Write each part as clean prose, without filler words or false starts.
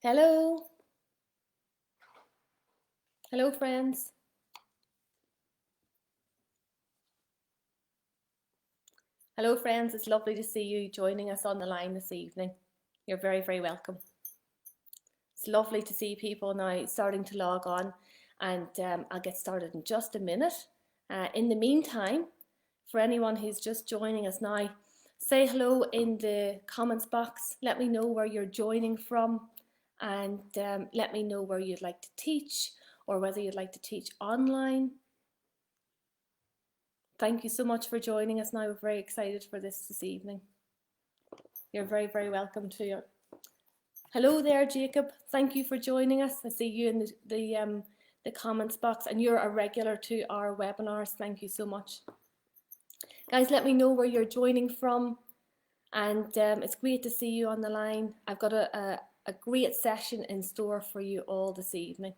Hello. Hello, friends. Hello, friends. It's lovely to see you joining us on the line this evening. You're very, very welcome. It's lovely to see people now starting to log on, and I'll get started in just a minute. In the meantime, for anyone who's just joining us now, say hello in the comments box. Let me know where you're joining from, and let me know where you'd like to teach or whether you'd like to teach online. Thank you so much for joining us now. We're very excited for this evening. You're very, very welcome to you. Hello there, Jacob. Thank you for joining us. I see you in the comments box, and you're a regular to our webinars. Thank you so much. Guys, let me know where you're joining from, and it's great to see you on the line. I've got a great session in store for you all this evening.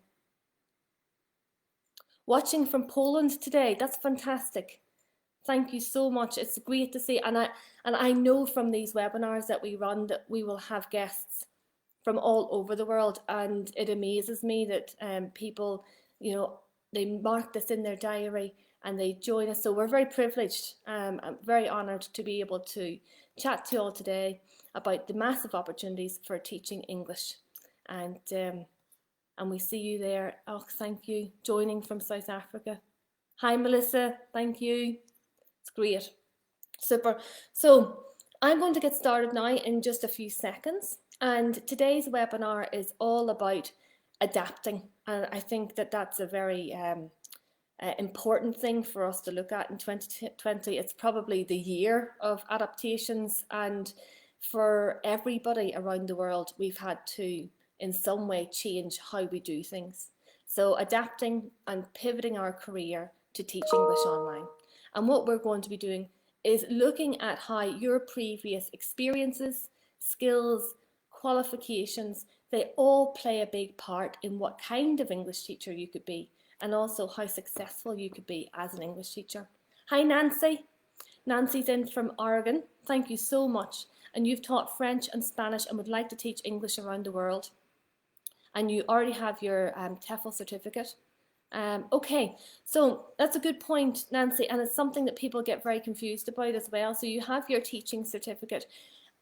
Watching from Poland today, that's fantastic. Thank you so much. It's great to see, and I know from these webinars that we run that we will have guests from all over the world, and it amazes me that people, they mark this in their diary and they join us. So we're very privileged. I'm very honoured to be able to chat to you all today about the massive opportunities for teaching English, and we see you there. Oh, thank you, joining from South Africa. Hi, Melissa. Thank you. It's great. Super. So I'm going to get started now in just a few seconds. And today's webinar is all about adapting. And I think that that's a very important thing for us to look at in 2020. It's probably the year of adaptations. And for everybody around the world, we've had to, in some way, change how we do things. So adapting and pivoting our career to teach English online. And what we're going to be doing is looking at how your previous experiences, skills, qualifications, they all play a big part in what kind of English teacher you could be, and also how successful you could be as an English teacher. Hi, Nancy. Nancy's in from Oregon. Thank you so much. And you've taught French and Spanish and would like to teach English around the world. And you already have your TEFL certificate. Okay, so that's a good point, Nancy, and it's something that people get very confused about as well. So you have your teaching certificate.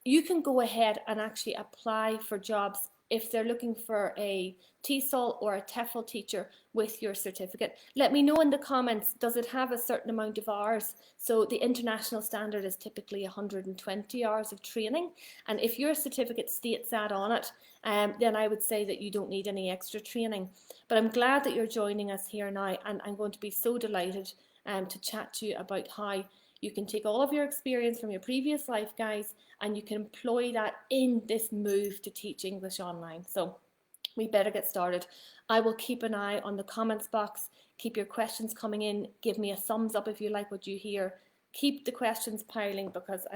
You can go ahead and actually apply for jobs if they're looking for a TESOL or a TEFL teacher with your certificate. Let me know in the comments, does it have a certain amount of hours? So the international standard is typically 120 hours of training, and if your certificate states that on it, then I would say that you don't need any extra training. But I'm glad that you're joining us here now, and I'm going to be so delighted to chat to you about how you can take all of your experience from your previous life, guys, and you can employ that in this move to teach English online. So we better get started. I will keep an eye on the comments box. Keep your questions coming in. Give me a thumbs up if you like what you hear. Keep the questions piling, because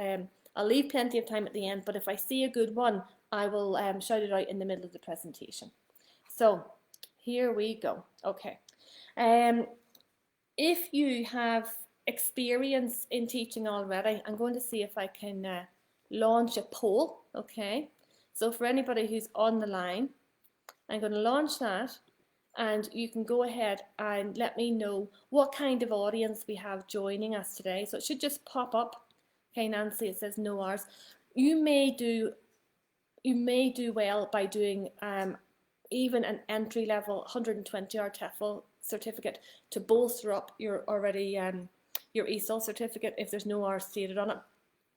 I'll leave plenty of time at the end, but if I see a good one, I will shout it out in the middle of the presentation. So here we go. Okay. If you have experience in teaching already, I'm going to see if I can launch a poll. Okay, so for anybody who's on the line, I'm going to launch that, and you can go ahead and let me know what kind of audience we have joining us today. So it should just pop up. Okay, Nancy, it says no hours. You may do well by doing even an entry level 120-hour TEFL certificate to bolster up your already your ESOL certificate if there's no hours stated on it.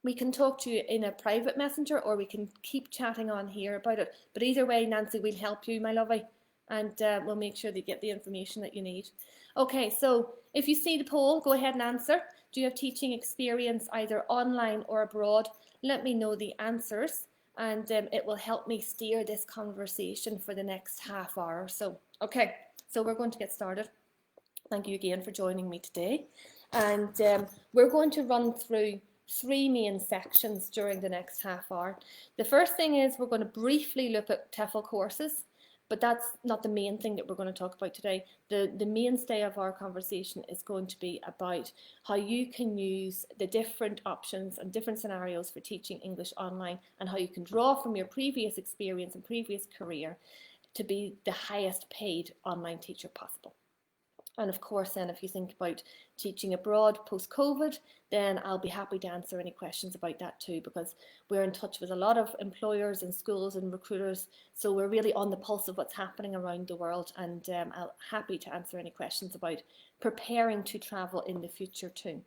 We can talk to you in a private messenger, or we can keep chatting on here about it. But either way, Nancy, we'll help you, my lovey, and we'll make sure that you get the information that you need. Okay, so if you see the poll, go ahead and answer. Do you have teaching experience either online or abroad? Let me know the answers, and it will help me steer this conversation for the next half hour or so. Okay, so we're going to get started. Thank you again for joining me today. And we're going to run through three main sections during the next half hour. The first thing is we're going to briefly look at TEFL courses. But that's not the main thing that we're going to talk about today. The mainstay of our conversation is going to be about how you can use the different options and different scenarios for teaching English online, and how you can draw from your previous experience and previous career to be the highest paid online teacher possible. And of course, then if you think about teaching abroad post-COVID, then I'll be happy to answer any questions about that too, because we're in touch with a lot of employers and schools and recruiters. So we're really on the pulse of what's happening around the world, and I'll happy to answer any questions about preparing to travel in the future too.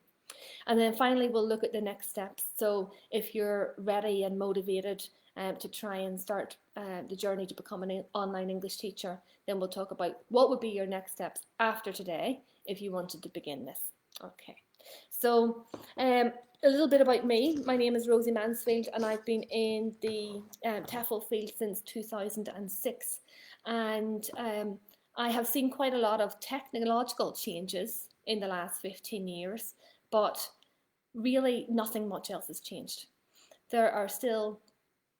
And then finally, we'll look at the next steps. So if you're ready and motivated to try and start the journey to become an online English teacher, then we'll talk about what would be your next steps after today if you wanted to begin this. Okay, so a little bit about me. My name is Rosie Mansfield, and I've been in the TEFL field since 2006. And I have seen quite a lot of technological changes in the last 15 years, but really nothing much else has changed. There are still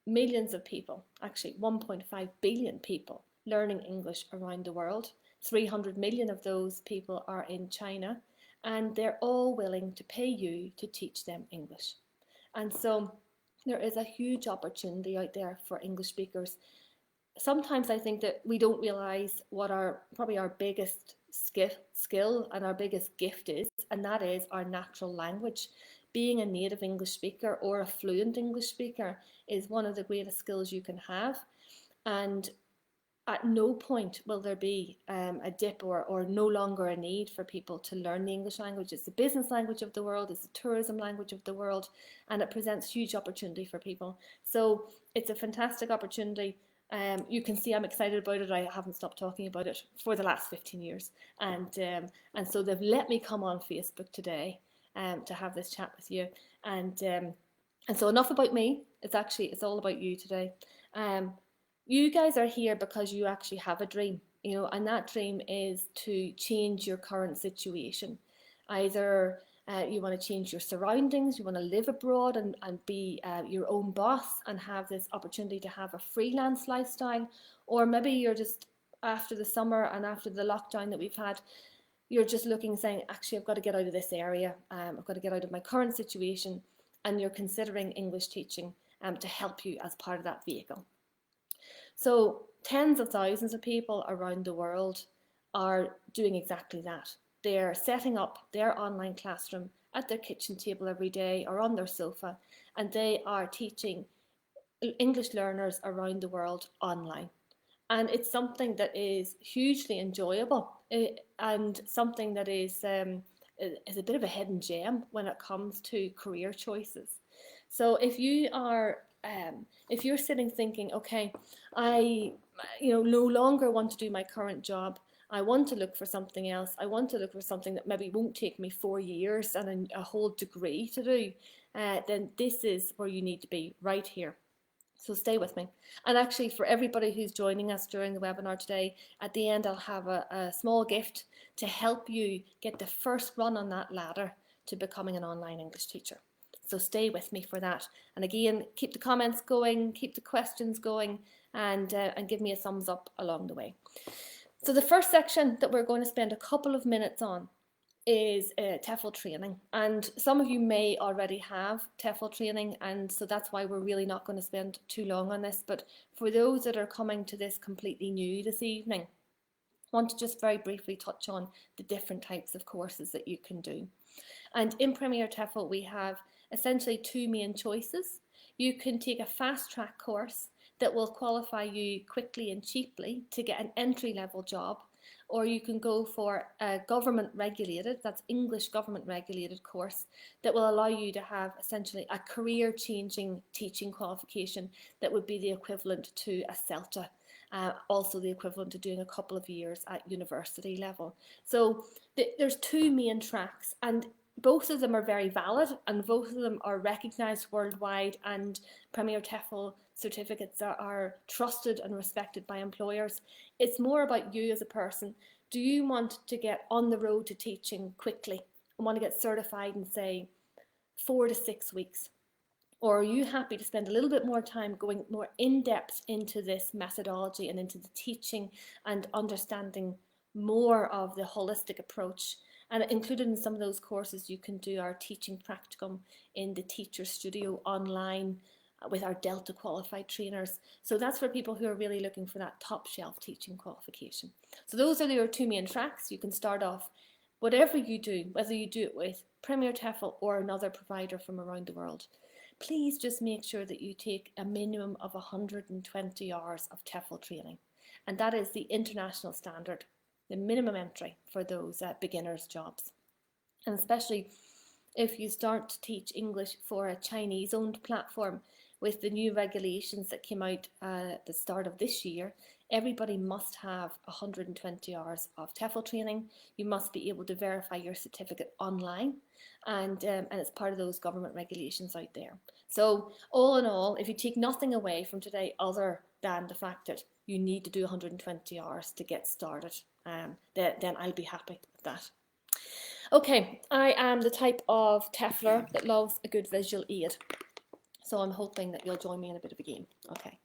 millions of people, actually 1.5 billion people, learning English around the world. 300 million of those people are in China, and they're all willing to pay you to teach them English. And so there is a huge opportunity out there for English speakers. Sometimes I think that we don't realise what probably our biggest skill and our biggest gift is, and that is our natural language. Being a native English speaker or a fluent English speaker is one of the greatest skills you can have. And at no point will there be a dip or no longer a need for people to learn the English language. It's the business language of the world, it's the tourism language of the world, and it presents huge opportunity for people. So it's a fantastic opportunity. You can see I'm excited about it. I haven't stopped talking about it for the last 15 years. And so they've let me come on Facebook today to have this chat with you. And so enough about me. It's all about you today. You guys are here because you actually have a dream, and that dream is to change your current situation. Either you want to change your surroundings, you want to live abroad and be your own boss and have this opportunity to have a freelance lifestyle, or maybe you're just, after the summer and after the lockdown that we've had, you're just looking, saying, actually, I've got to get out of this area, I've got to get out of my current situation, and you're considering English teaching to help you as part of that vehicle. So tens of thousands of people around the world are doing exactly that. They're setting up their online classroom at their kitchen table every day or on their sofa, and they are teaching English learners around the world online. And it's something that is hugely enjoyable and something that is a bit of a hidden gem when it comes to career choices. So if you're sitting thinking, okay, I no longer want to do my current job, I want to look for something else, I want to look for something that maybe won't take me 4 years and a whole degree to do, then this is where you need to be, right here. So stay with me. And actually, for everybody who's joining us during the webinar today, at the end I'll have a small gift to help you get the first run on that ladder to becoming an online English teacher. So stay with me for that. And again, keep the comments going, keep the questions going, and give me a thumbs up along the way. So the first section that we're going to spend a couple of minutes on is TEFL training. And some of you may already have TEFL training, and so that's why we're really not going to spend too long on this. But for those that are coming to this completely new this evening, I want to just very briefly touch on the different types of courses that you can do. And in Premier TEFL, we have essentially two main choices. You can take a fast track course that will qualify you quickly and cheaply to get an entry-level job, or you can go for a government regulated, that's English government regulated course that will allow you to have essentially a career changing teaching qualification that would be the equivalent to a CELTA, also the equivalent to doing a couple of years at university level. So there's two main tracks, and both of them are very valid and both of them are recognised worldwide, and Premier TEFL certificates are trusted and respected by employers. It's more about you as a person. Do you want to get on the road to teaching quickly and want to get certified in, say, 4 to 6 weeks? Or are you happy to spend a little bit more time going more in depth into this methodology and into the teaching and understanding more of the holistic approach? And included in some of those courses, you can do our teaching practicum in the Teacher Studio online with our Delta qualified trainers. So that's for people who are really looking for that top shelf teaching qualification. So those are your two main tracks. You can start off whatever you do, whether you do it with Premier TEFL or another provider from around the world. Please just make sure that you take a minimum of 120 hours of TEFL training. And that is the international standard, the minimum entry for those beginners jobs. And especially if you start to teach English for a Chinese owned platform, with the new regulations that came out at the start of this year, everybody must have 120 hours of TEFL training. You must be able to verify your certificate online, and it's part of those government regulations out there. So all in all, if you take nothing away from today other than the fact that you need to do 120 hours to get started, then I'll be happy with that. Okay, I am the type of TEFLer that loves a good visual aid. So I'm hoping that you'll join me in a bit of a game. Okay.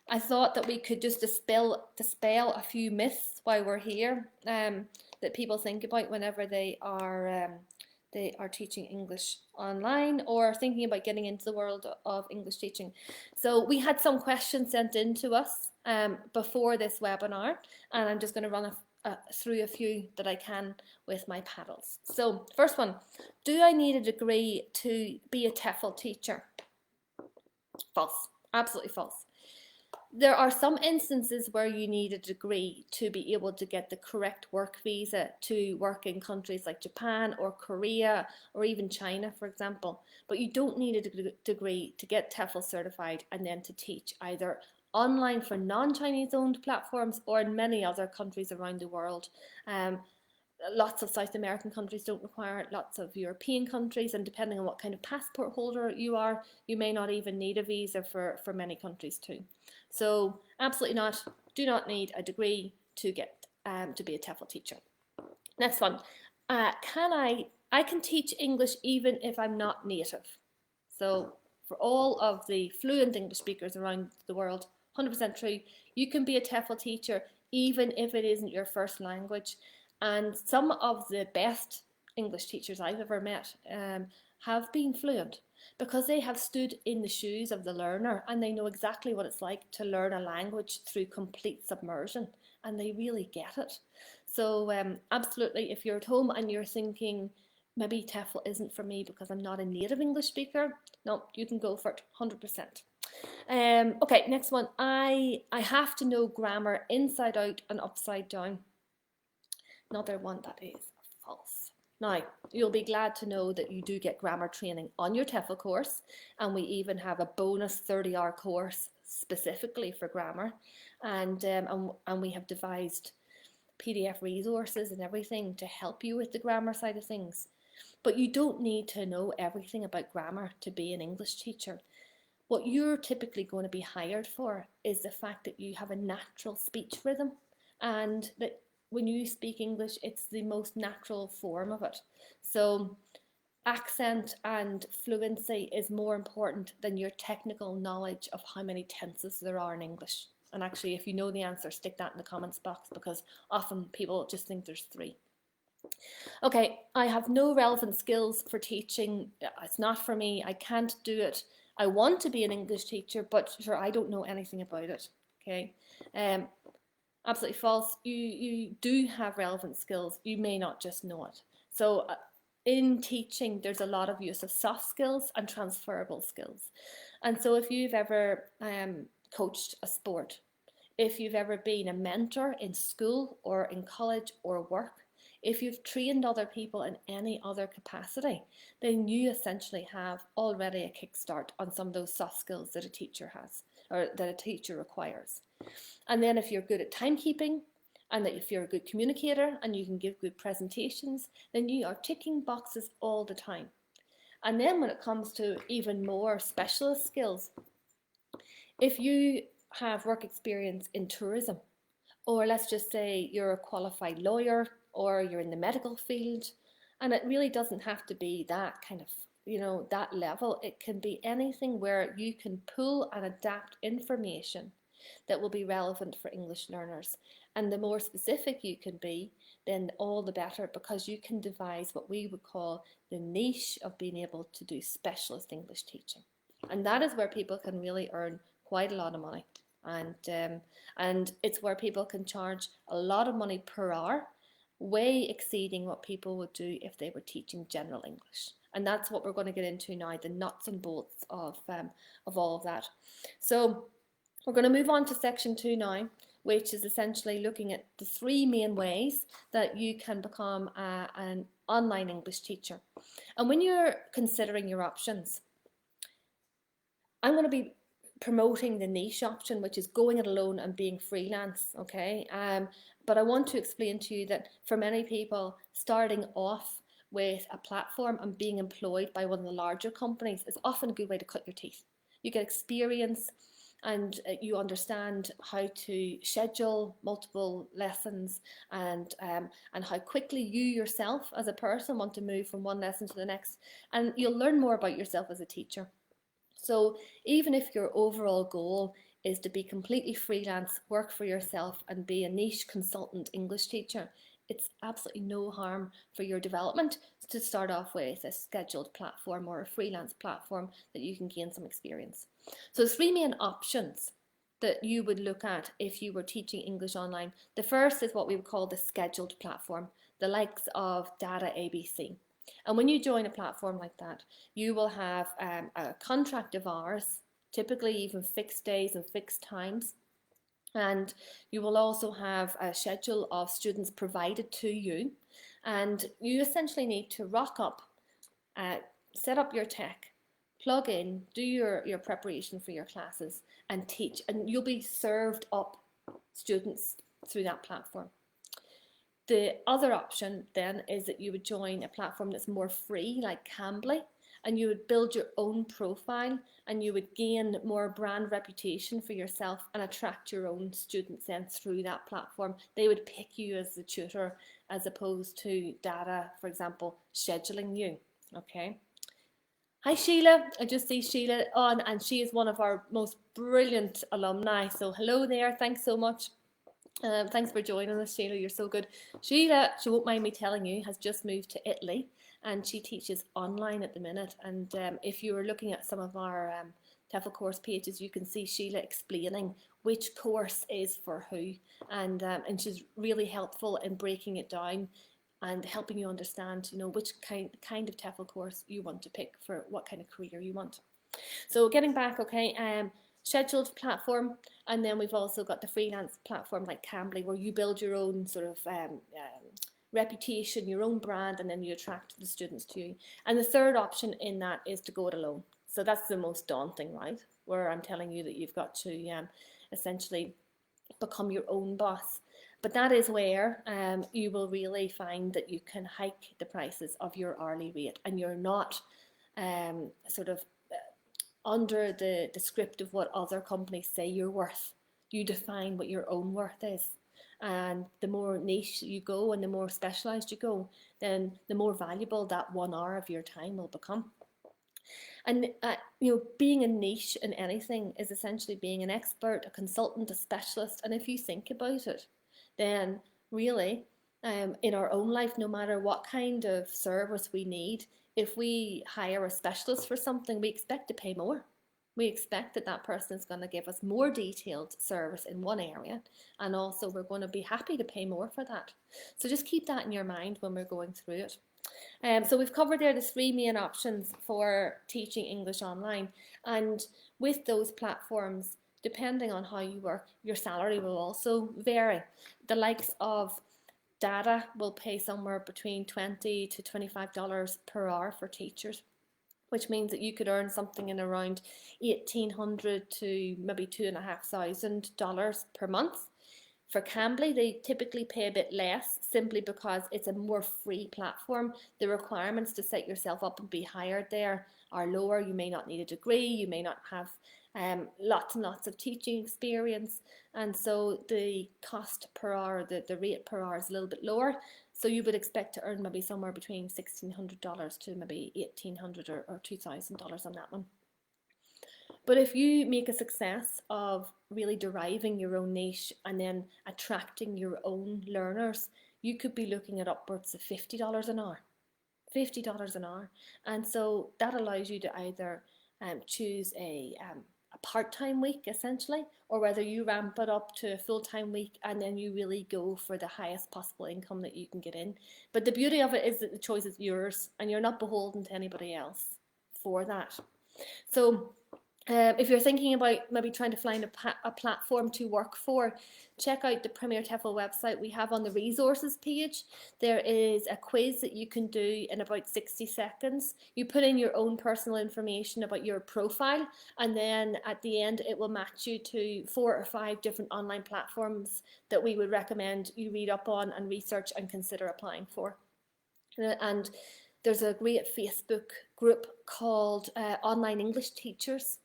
I thought that we could just dispel a few myths while we're here that people think about whenever they are teaching English online or thinking about getting into the world of English teaching. So we had some questions sent in to us before this webinar, and I'm just going to run through a few that I can with my paddles. So first one, do I need a degree to be a TEFL teacher? False, absolutely false. There are some instances where you need a degree to be able to get the correct work visa to work in countries like Japan or Korea or even China, for example. But you don't need a degree to get TEFL certified and then to teach either online for non-Chinese owned platforms or in many other countries around the world. Lots of South American countries don't require it, lots of European countries, and depending on what kind of passport holder you are, you may not even need a visa for many countries too. So absolutely not, do not need a degree to get to be a TEFL teacher. Next one, I can teach English even if I'm not native. So for all of the fluent English speakers around the world, 100% true, you can be a TEFL teacher even if it isn't your first language. And some of the best English teachers I've ever met have been fluent because they have stood in the shoes of the learner and they know exactly what it's like to learn a language through complete submersion, and they really get it. So absolutely, if you're at home and you're thinking, maybe TEFL isn't for me because I'm not a native English speaker, no, you can go for it, 100%. Okay, next one. I have to know grammar inside out and upside down. Another one that is false. Now, you'll be glad to know that you do get grammar training on your TEFL course, and we even have a bonus 30-hour course specifically for grammar, and we have devised PDF resources and everything to help you with the grammar side of things. But you don't need to know everything about grammar to be an English teacher. What you're typically going to be hired for is the fact that you have a natural speech rhythm, and that when you speak English, it's the most natural form of it. So accent and fluency is more important than your technical knowledge of how many tenses there are in English. And actually, if you know the answer, stick that in the comments box, because often people just think there's 3. Okay, I have no relevant skills for teaching. It's not for me. I can't do it. I want to be an English teacher, but sure, I don't know anything about it. Okay. Absolutely false. You do have relevant skills. You may not just know it. So in teaching, there's a lot of use of soft skills and transferable skills. And so if you've ever coached a sport, if you've ever been a mentor in school or in college or work, if you've trained other people in any other capacity, then you essentially have already a kickstart on some of those soft skills that a teacher has, or that a teacher requires. And then if you're good at timekeeping, and that if you're a good communicator and you can give good presentations, then you are ticking boxes all the time. And then when it comes to even more specialist skills, if you have work experience in tourism, or let's just say you're a qualified lawyer, or you're in the medical field, and it really doesn't have to be that kind of that level. It can be anything where you can pull and adapt information that will be relevant for English learners. And the more specific you can be, then all the better, because you can devise what we would call the niche of being able to do specialist English teaching. And that is where people can really earn quite a lot of money. And it's where people can charge a lot of money per hour, way exceeding what people would do if they were teaching general English. And that's what we're going to get into now, the nuts and bolts of all of that. So we're going to move on to section 2 now, which is essentially looking at the 3 main ways that you can become an online English teacher. And when you're considering your options, I'm going to be promoting the niche option, which is going it alone and being freelance, okay? But I want to explain to you that for many people, starting off with a platform and being employed by one of the larger companies is often a good way to cut your teeth. You get experience, and you understand how to schedule multiple lessons, and how quickly you yourself as a person want to move from one lesson to the next, and you'll learn more about yourself as a teacher. So even if your overall goal is to be completely freelance, work for yourself and be a niche consultant English teacher, it's absolutely no harm for your development to start off with a scheduled platform or a freelance platform that you can gain some experience. So 3 main options that you would look at if you were teaching English online. The first is what we would call the scheduled platform, the likes of Data ABC. And when you join a platform like that, you will have a contract of hours, typically even fixed days and fixed times. And you will also have a schedule of students provided to you. And you essentially need to rock up, set up your tech, plug in, do your preparation for your classes and teach. And you'll be served up students through that platform. The other option then is that you would join a platform that's more free, like Cambly, and you would build your own profile and you would gain more brand reputation for yourself and attract your own students then through that platform. They would pick you as the tutor as opposed to Data, for example, scheduling you. Okay. Hi Shayla, I just see Shayla on, and she is one of our most brilliant alumni. So hello there, thanks so much. Thanks for joining us, Shayla, you're so good. Shayla, she won't mind me telling you, has just moved to Italy and she teaches online at the minute. And if you were looking at some of our TEFL course pages, you can see Shayla explaining which course is for who. And she's really helpful in breaking it down and helping you understand, which kind of TEFL course you want to pick for what kind of career you want. So getting back, okay, scheduled platform, and then we've also got the freelance platform like Cambly, where you build your own sort of reputation, your own brand, and then you attract the students to you. And the third option in that is to go it alone. So that's the most daunting, right? Where I'm telling you that you've got to essentially become your own boss. But that is where you will really find that you can hike the prices of your hourly rate, and you're not sort of under the script of what other companies say you're worth. You define what your own worth is. And the more niche you go and the more specialised you go, then the more valuable that 1 hour of your time will become. And being a niche in anything is essentially being an expert, a consultant, a specialist. And if you think about it, then really in our own life, no matter what kind of service we need, if we hire a specialist for something, we expect to pay more. We expect that that person is going to give us more detailed service in one area, and also we're going to be happy to pay more for that. So just keep that in your mind when we're going through it. So we've covered there the 3 main options for teaching English online, and with those platforms, depending on how you work, your salary will also vary. The likes of Data will pay somewhere between $20 to $25 per hour for teachers, which means that you could earn something in around $1,800 to maybe $2,500 per month. For Cambly, they typically pay a bit less simply because it's a more free platform. The requirements to set yourself up and be hired there are lower. You may not need a degree, you may not have lots and lots of teaching experience, and so the cost per hour, the rate per hour is a little bit lower. So you would expect to earn maybe somewhere between $1,600 to maybe $1,800 or $2,000 on that one. But if you make a success of really deriving your own niche and then attracting your own learners, you could be looking at upwards of $50 an hour. $50 an hour. And so that allows you to either choose a part-time week essentially, or whether you ramp it up to a full-time week and then you really go for the highest possible income that you can get in. But the beauty of it is that the choice is yours and you're not beholden to anybody else for that. So if you're thinking about maybe trying to find a platform to work for, check out the Premier TEFL website. We have on the resources page, there is a quiz that you can do in about 60 seconds. You put in your own personal information about your profile, and then at the end it will match you to 4 or 5 different online platforms that we would recommend you read up on and research and consider applying for. And there's a great Facebook group called Online English Teachers,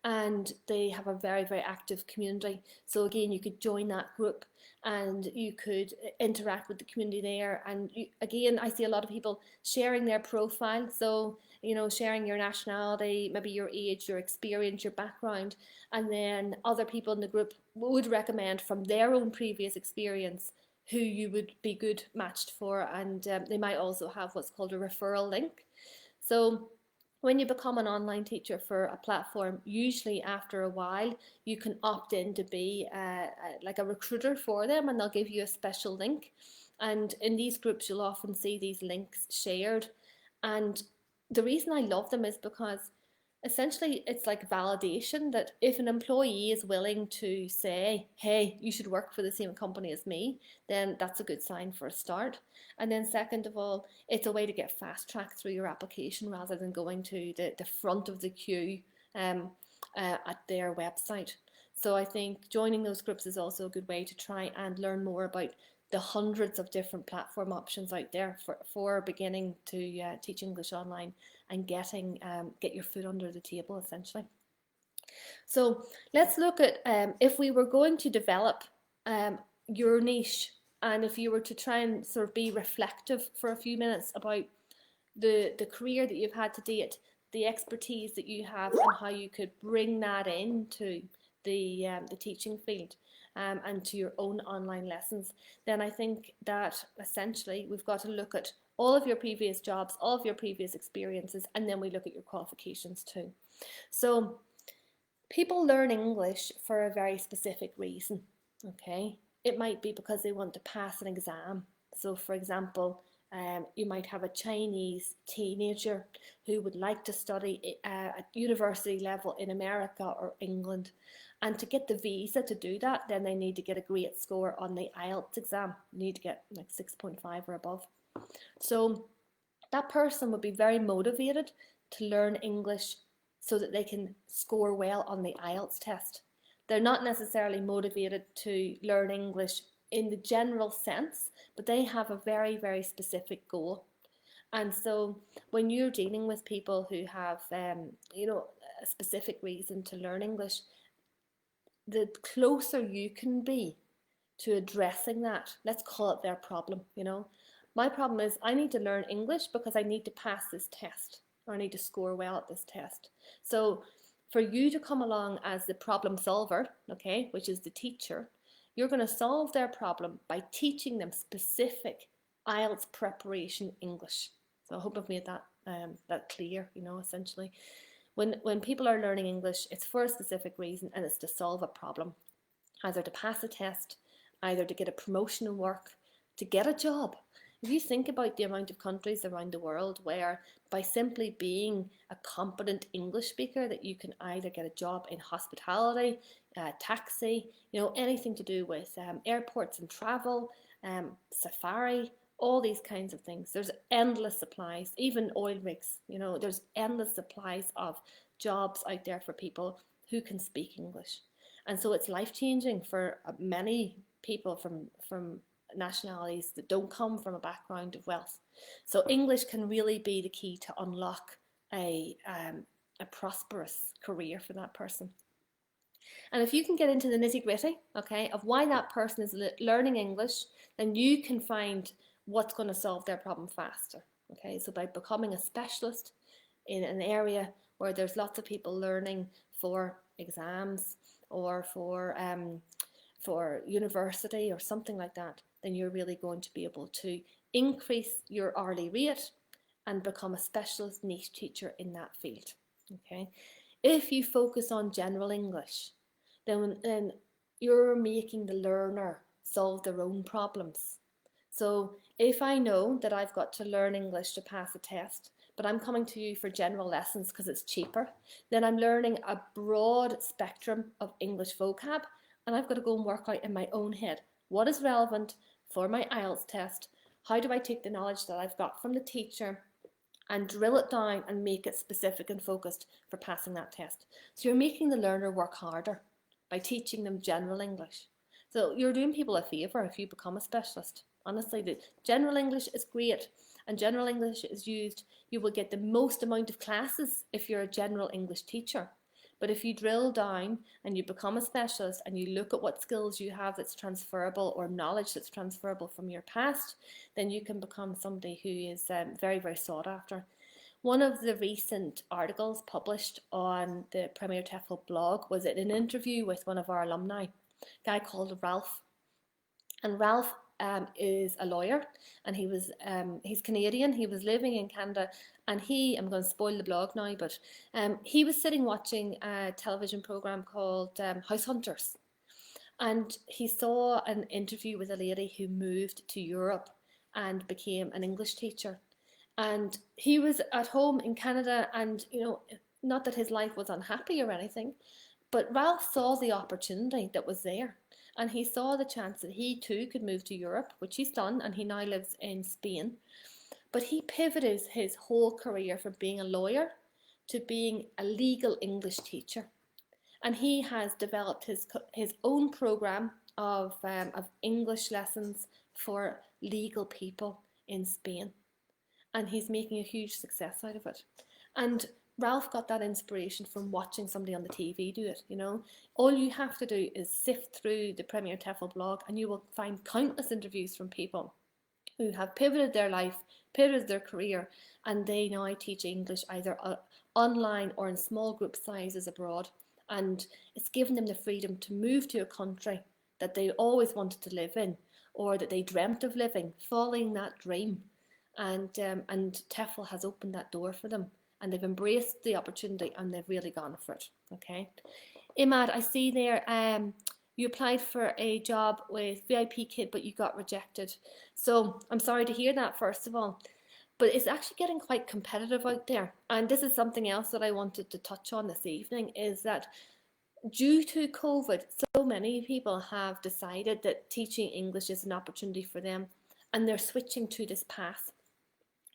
and they have a very, very active community. So again, you could join that group and you could interact with the community there. And again, I see a lot of people sharing their profile. So, you know, sharing your nationality, maybe your age, your experience, your background. And then other people in the group would recommend from their own previous experience who you would be good matched for. And they might also have what's called a referral link. So when you become an online teacher for a platform, usually after a while, you can opt in to be like a recruiter for them, and they'll give you a special link. And in these groups, you'll often see these links shared. And the reason I love them is because essentially it's like validation that if an employee is willing to say, hey, you should work for the same company as me, then that's a good sign for a start. And then second of all, it's a way to get fast tracked through your application rather than going to the front of the queue at their website. So I think joining those groups is also a good way to try and learn more about the hundreds of different platform options out there for beginning to teach English online and get your foot under the table essentially. So let's look at if we were going to develop your niche, and if you were to try and sort of be reflective for a few minutes about the career that you've had to date, the expertise that you have, and how you could bring that into the teaching field and to your own online lessons, then I think that essentially we've got to look at all of your previous jobs, all of your previous experiences, and then we look at your qualifications too. So people learn English for a very specific reason, okay? It might be because they want to pass an exam. So for example, you might have a Chinese teenager who would like to study at university level in America or England. And to get the visa to do that, then they need to get a great score on the IELTS exam. You need to get like 6.5 or above. So that person would be very motivated to learn English so that they can score well on the IELTS test. They're not necessarily motivated to learn English in the general sense, but they have a very, very specific goal. And so when you're dealing with people who have, you know, a specific reason to learn English, the closer you can be to addressing that, let's call it their problem, you know. My problem is I need to learn English because I need to pass this test, or I need to score well at this test. So for you to come along as the problem solver, okay, which is the teacher, you're going to solve their problem by teaching them specific IELTS preparation English. So I hope I've made that clear, you know, essentially. When people are learning English, it's for a specific reason, and it's to solve a problem, either to pass a test, either to get a promotion in work, to get a job. If you think about the amount of countries around the world where by simply being a competent English speaker that you can either get a job in hospitality, taxi, you know, anything to do with airports and travel, safari, all these kinds of things. There's endless supplies, even oil rigs, you know, there's endless supplies of jobs out there for people who can speak English. And so it's life-changing for many people from nationalities that don't come from a background of wealth. So English can really be the key to unlock a prosperous career for that person. And if you can get into the nitty-gritty, okay, of why that person is learning English, then you can find what's going to solve their problem faster. Okay, so by becoming a specialist in an area where there's lots of people learning for exams or for university or something like that, then you're really going to be able to increase your hourly rate and become a specialist niche teacher in that field. Okay, if you focus on general English, then you're making the learner solve their own problems. So if I know that I've got to learn English to pass a test, but I'm coming to you for general lessons because it's cheaper, then I'm learning a broad spectrum of English vocab, and I've got to go and work out in my own head what is relevant for my IELTS test. How do I take the knowledge that I've got from the teacher and drill it down and make it specific and focused for passing that test? So you're making the learner work harder by teaching them general English. So you're doing people a favour if you become a specialist. Honestly, the general English is great, and general English is used. You will get the most amount of classes if you're a general English teacher. But if you drill down and you become a specialist and you look at what skills you have that's transferable or knowledge that's transferable from your past, then you can become somebody who is very, very sought after. One of the recent articles published on the Premier TEFL blog was an interview with one of our alumni, a guy called Ralph. And Ralph is a lawyer, and he's Canadian. He was living in Canada, and I'm going to spoil the blog now, but he was sitting watching a television program called House Hunters, and he saw an interview with a lady who moved to Europe and became an English teacher. And he was at home in Canada, and not that his life was unhappy or anything, but Ralph saw the opportunity that was there. And he saw the chance that he too could move to Europe, which he's done, and he now lives in Spain. But he pivoted his whole career from being a lawyer to being a legal English teacher. And he has developed his own program of English lessons for legal people in Spain. And he's making a huge success out of it. And Ralph got that inspiration from watching somebody on the TV do it. All you have to do is sift through the Premier TEFL blog, and you will find countless interviews from people who have pivoted their life, pivoted their career, and they now teach English either online or in small group sizes abroad. And it's given them the freedom to move to a country that they always wanted to live in, or that they dreamt of living, following that dream. And TEFL has opened that door for them. And they've embraced the opportunity, and they've really gone for it. Okay, Imad, I see there you applied for a job with VIP Kid, but you got rejected. So I'm sorry to hear that, first of all. But it's actually getting quite competitive out there. And this is something else that I wanted to touch on this evening, is that due to COVID, so many people have decided that teaching English is an opportunity for them, and they're switching to this path.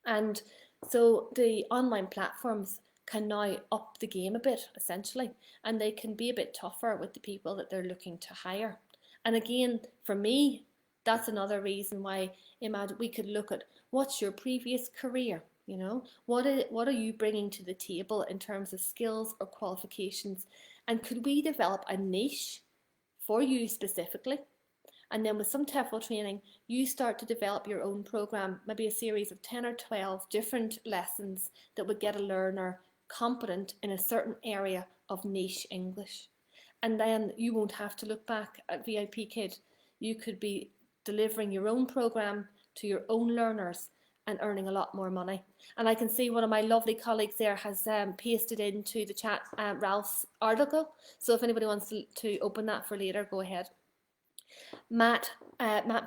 And so the online platforms can now up the game a bit, essentially, and they can be a bit tougher with the people that they're looking to hire. And again, for me, that's another reason why, Imad, we could look at what's your previous career, what are you bringing to the table in terms of skills or qualifications, and could we develop a niche for you specifically? And then with some TEFL training, you start to develop your own program, maybe a series of 10 or 12 different lessons that would get a learner competent in a certain area of niche English. And then you won't have to look back at VIP Kid. You could be delivering your own program to your own learners and earning a lot more money. And I can see one of my lovely colleagues there has pasted into the chat Ralph's article. So if anybody wants to open that for later, go ahead. Matt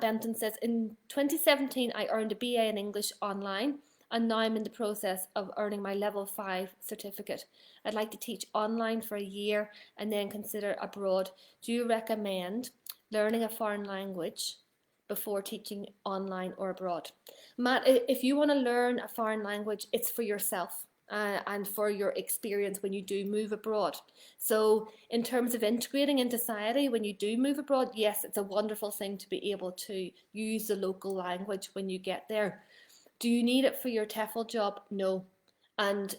Benton says, in 2017, I earned a BA in English online, and now I'm in the process of earning my level 5 certificate. I'd like to teach online for a year and then consider abroad. Do you recommend learning a foreign language before teaching online or abroad? Matt, if you want to learn a foreign language, it's for yourself. And for your experience when you do move abroad. So in terms of integrating into society, when you do move abroad, yes, it's a wonderful thing to be able to use the local language when you get there. Do you need it for your TEFL job? No. And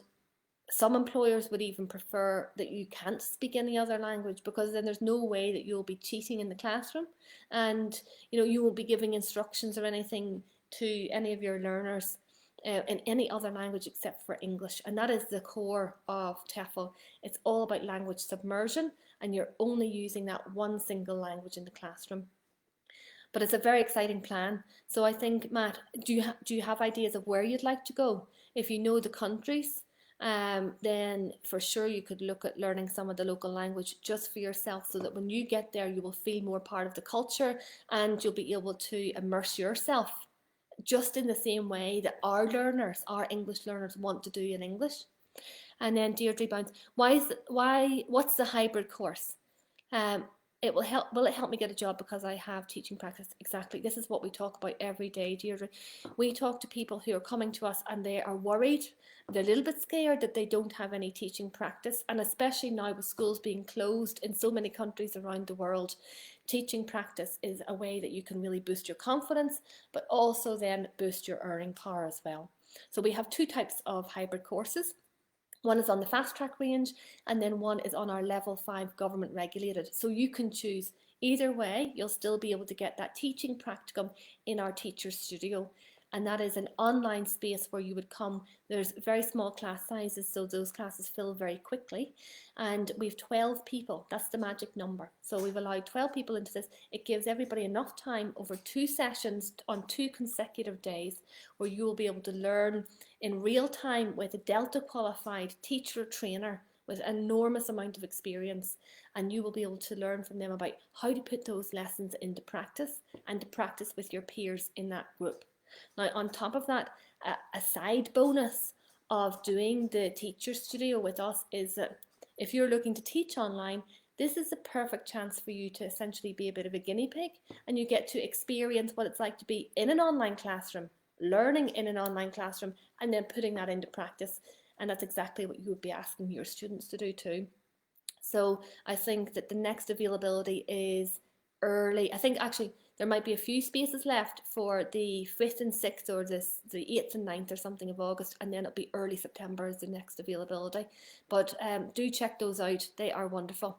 some employers would even prefer that you can't speak any other language, because then there's no way that you'll be cheating in the classroom, and you won't be giving instructions or anything to any of your learners in any other language except for English. And that is the core of TEFL. It's all about language submersion, and you're only using that one single language in the classroom. But it's a very exciting plan. So I think, Matt, do you have ideas of where you'd like to go? If you know the countries, then for sure you could look at learning some of the local language just for yourself, so that when you get there, you will feel more part of the culture and you'll be able to immerse yourself just in the same way that our learners, our English learners, want to do in English. And then Deirdre Bounce, what's the hybrid course? Will it help me get a job because I have teaching practice? Exactly. This is what we talk about every day, Deirdre. We talk to people who are coming to us and they are worried. They're a little bit scared that they don't have any teaching practice. And especially now with schools being closed in so many countries around the world, teaching practice is a way that you can really boost your confidence, but also then boost your earning power as well. So we have 2 types of hybrid courses. One is on the fast track range, and then one is on our level 5 government regulated. So you can choose either way. You'll still be able to get that teaching practicum in our teacher studio. And that is an online space where you would come. There's very small class sizes, so those classes fill very quickly. And we've 12 people. That's the magic number. So we've allowed 12 people into this. It gives everybody enough time over 2 sessions on 2 consecutive days, where you will be able to learn in real time with a Delta qualified teacher or trainer with an enormous amount of experience, and you will be able to learn from them about how to put those lessons into practice and to practice with your peers in that group. Now, on top of that, a side bonus of doing the teacher studio with us is that if you're looking to teach online, this is a perfect chance for you to essentially be a bit of a guinea pig, and you get to experience what it's like to be in an online classroom, learning in an online classroom, and then putting that into practice. And that's exactly what you would be asking your students to do too. So I think that the next availability is early. I think actually there might be a few spaces left for the 5th and 6th, or the 8th and 9th or something of August, and then it'll be early September is the next availability. But do check those out. They are wonderful.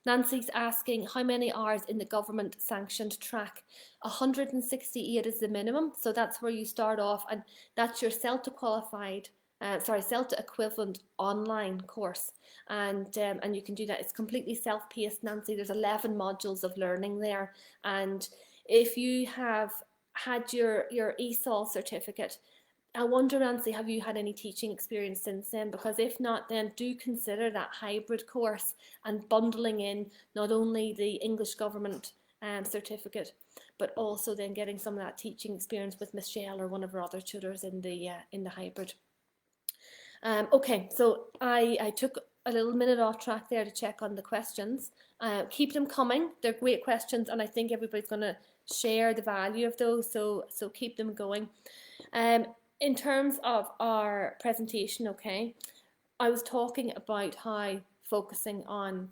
Nancy's asking how many hours in the government sanctioned track. 168 is the minimum, so that's where you start off, and that's your CELTA qualified, CELTA equivalent online course, and you can do that. It's completely self-paced, Nancy. There's 11 modules of learning there, and if you have had your ESOL certificate, I wonder, Nancy, have you had any teaching experience since then? Because if not, then do consider that hybrid course and bundling in not only the English government certificate, but also then getting some of that teaching experience with Michelle or one of our other tutors in the hybrid. Okay, so I took a little minute off track there to check on the questions. Keep them coming. They're great questions, and I think everybody's going to share the value of those, so keep them going. In terms of our presentation, okay, I was talking about how focusing on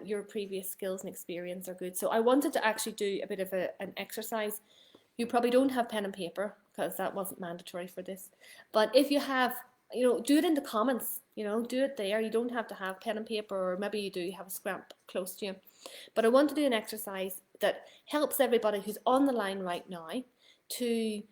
your previous skills and experience are good. So I wanted to actually do a bit of an exercise. You probably don't have pen and paper because that wasn't mandatory for this. But if you have, do it in the comments, do it there. You don't have to have pen and paper, or maybe you do have a scrap close to you. But I want to do an exercise that helps everybody who's on the line right now to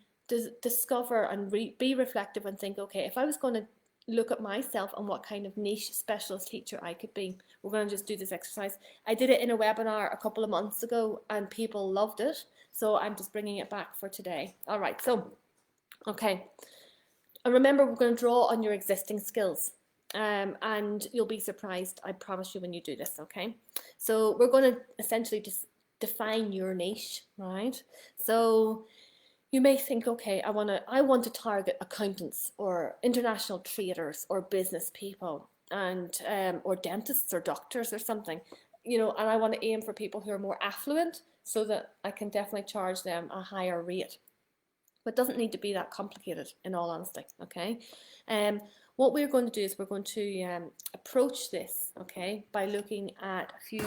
discover and be reflective and think, okay, if I was going to look at myself and what kind of niche specialist teacher I could be, we're going to just do this exercise. I did it in a webinar a couple of months ago and people loved it, so I'm just bringing it back for today. All right, so okay, and remember, we're going to draw on your existing skills, and you'll be surprised, I promise you, when you do this. Okay, so we're going to essentially just define your niche, right? So you may think, okay, I want to target accountants or international traders or business people, and or dentists or doctors or something, and I want to aim for people who are more affluent so that I can definitely charge them a higher rate. But it doesn't need to be that complicated, in all honesty, okay? What we're going to do is we're going to approach this, okay, by looking at a few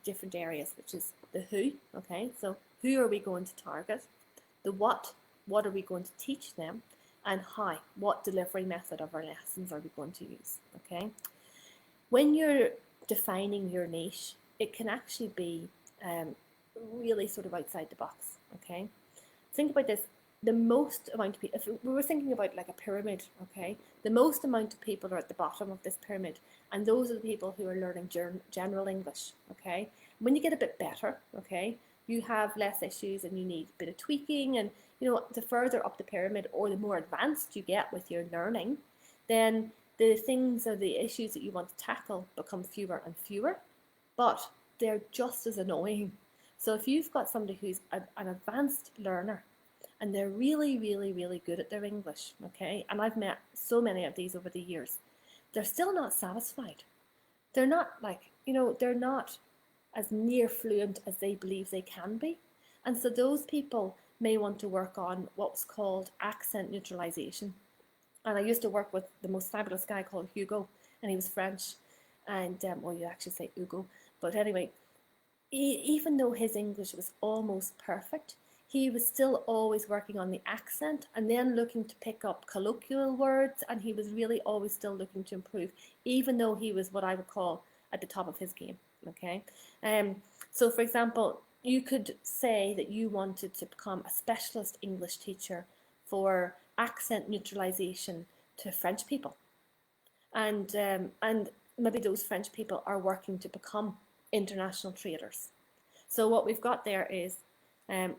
different areas, which is the who, okay? So who are we going to target? The what are we going to teach them, and how, what delivery method of our lessons are we going to use, okay? When you're defining your niche, it can actually be really sort of outside the box, okay? Think about this. the most amount of people, if we were thinking about like a pyramid, okay, the most amount of people are at the bottom of this pyramid, and those are the people who are learning general English, okay. When you get a bit better, okay, you have less issues and you need a bit of tweaking, and you know, the further up the pyramid or the more advanced you get with your learning, then the things or the issues that you want to tackle become fewer and fewer, but they're just as annoying. So if you've got somebody who's an advanced learner and they're really, really, really good at their English, okay, and I've met so many of these over the years, they're still not satisfied. They're not like, you know, they're not as near fluent as they believe they can be. And so those people may want to work on what's called accent neutralisation. And I used to work with the most fabulous guy called Hugo, and he was French. And, well, you actually say Hugo. But anyway, even though his English was almost perfect, he was still always working on the accent and then looking to pick up colloquial words, and he was really always still looking to improve, even though he was what I would call at the top of his game, okay? So, for example, you could say that you wanted to become a specialist English teacher for accent neutralisation to French people. And maybe those French people are working to become international traders. So what we've got there is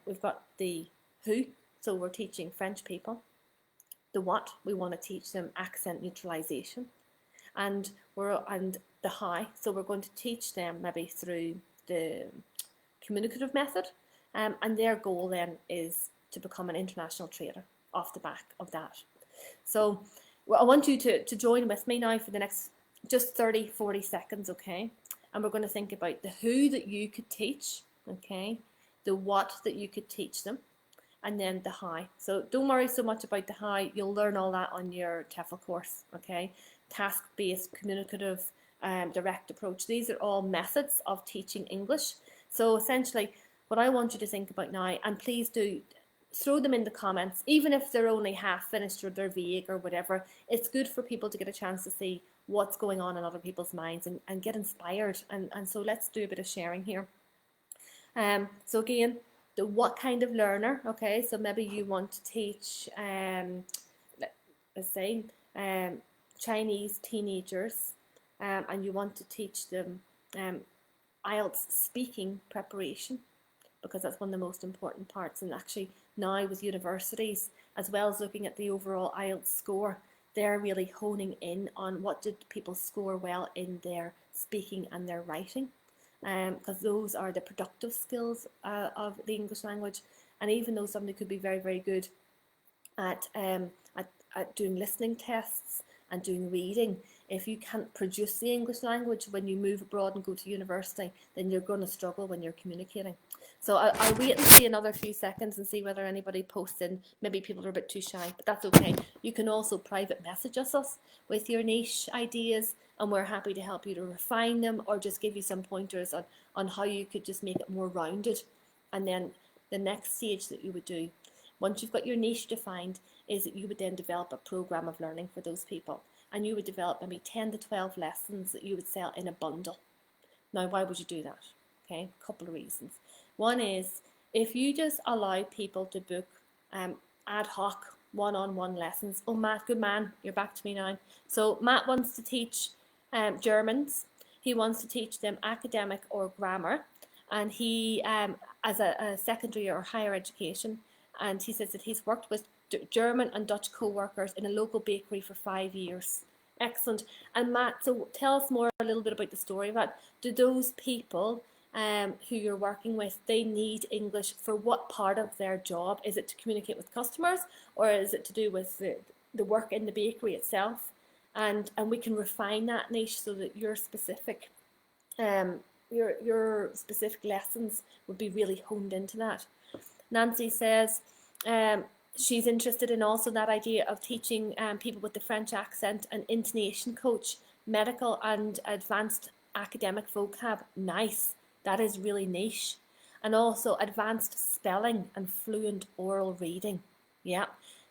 we've got the who, so we're teaching French people. The what, we want to teach them accent neutralisation. And the how, so we're going to teach them maybe through the communicative method. And their goal then is to become an international trader off the back of that. So I want you to join with me now for the next just 30-40 seconds, okay? And we're going to think about the who that you could teach, okay? The what that you could teach them, and then the how. So don't worry so much about the how. You'll learn all that on your TEFL course, okay? Task-based, communicative, direct approach. These are all methods of teaching English. So essentially, what I want you to think about now, and please do throw them in the comments, even if they're only half finished or they're vague or whatever. It's good for people to get a chance to see what's going on in other people's minds and get inspired. And so let's do a bit of sharing here. So again, the what kind of learner, okay, so maybe you want to teach, let's say, Chinese teenagers, and you want to teach them IELTS speaking preparation, because that's one of the most important parts. And actually now with universities, as well as looking at the overall IELTS score, they're really honing in on what did people score well in their speaking and their writing, because those are the productive skills of the English language. And even though somebody could be very, very good at doing listening tests and doing reading, if you can't produce the English language when you move abroad and go to university, then you're going to struggle when you're communicating. So I'll wait and see another few seconds and see whether anybody posts in. Maybe people are a bit too shy, but that's okay. You can also private message us with your niche ideas, and we're happy to help you to refine them or just give you some pointers on how you could just make it more rounded. And then the next stage that you would do, once you've got your niche defined, is that you would then develop a program of learning for those people. And you would develop maybe 10 to 12 lessons that you would sell in a bundle. Now, why would you do that? Okay, a couple of reasons. One is, if you just allow people to book ad hoc one-on-one lessons. Oh, Matt, good man, you're back to me now. So Matt wants to teach Germans. He wants to teach them academic or grammar. And he, as a secondary or higher education, and he says that he's worked with German and Dutch co-workers in a local bakery for 5 years. Excellent. And Matt, so tell us more a little bit about the story of that. Do those people who you're working with, they need English for what part of their job? Is it to communicate with customers, or is it to do with the work in the bakery itself? And we can refine that niche so that your specific your specific lessons would be really honed into that. Nancy says she's interested in also that idea of teaching people with the French accent and intonation coach, medical and advanced academic vocab. Nice. That is really niche. And also advanced spelling and fluent oral reading. Yeah.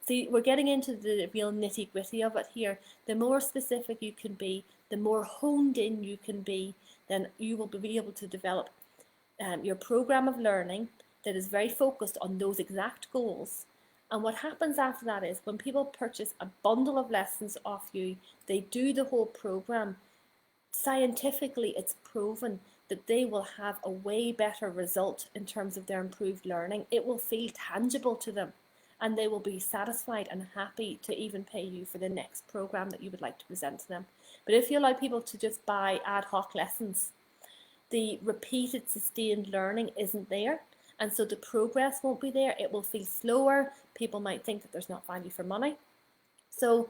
See, we're getting into the real nitty gritty of it here. The more specific you can be, the more honed in you can be, then you will be able to develop your program of learning that is very focused on those exact goals. And what happens after that is when people purchase a bundle of lessons off you, they do the whole program. Scientifically, it's proven that they will have a way better result in terms of their improved learning. It will feel tangible to them, and they will be satisfied and happy to even pay you for the next program that you would like to present to them. But if you allow people to just buy ad hoc lessons, the repeated sustained learning isn't there, and so the progress won't be there. It will feel slower. People might think that there's not value for money. So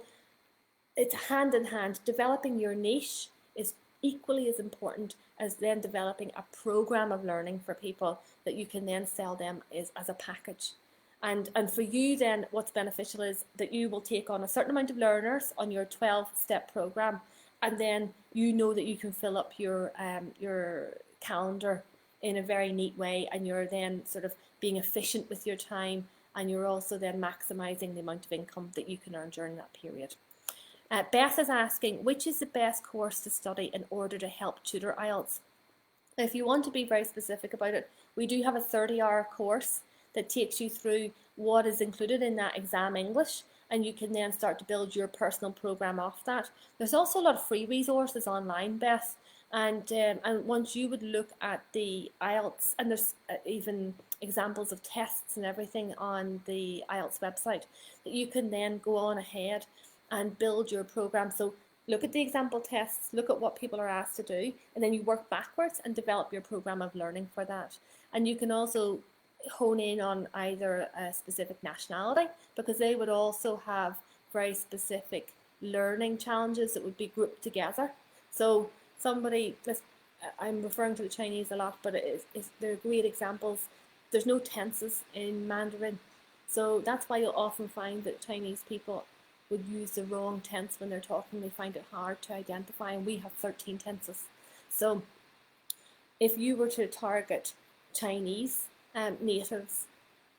it's hand in hand. Developing your niche is equally as important as then developing a program of learning for people that you can then sell them as a package. And for you then, what's beneficial is that you will take on a certain amount of learners on your 12-step program, and then you know that you can fill up your calendar in a very neat way, and you're then sort of being efficient with your time, and you're also then maximising the amount of income that you can earn during that period. Beth is asking, which is the best course to study in order to help tutor IELTS? Now, if you want to be very specific about it, we do have a 30-hour course that takes you through what is included in that exam English, and you can then start to build your personal program off that. There's also a lot of free resources online, Beth, and once you would look at the IELTS, and there's even examples of tests and everything on the IELTS website, that you can then go on ahead and build your program. So look at the example tests, look at what people are asked to do, and then you work backwards and develop your program of learning for that. And you can also hone in on either a specific nationality, because they would also have very specific learning challenges that would be grouped together. So somebody, I'm referring to the Chinese a lot, but they're great examples. There's no tenses in Mandarin, so that's why you'll often find that Chinese people would use the wrong tense when they're talking. They find it hard to identify, and we have 13 tenses. So if you were to target Chinese natives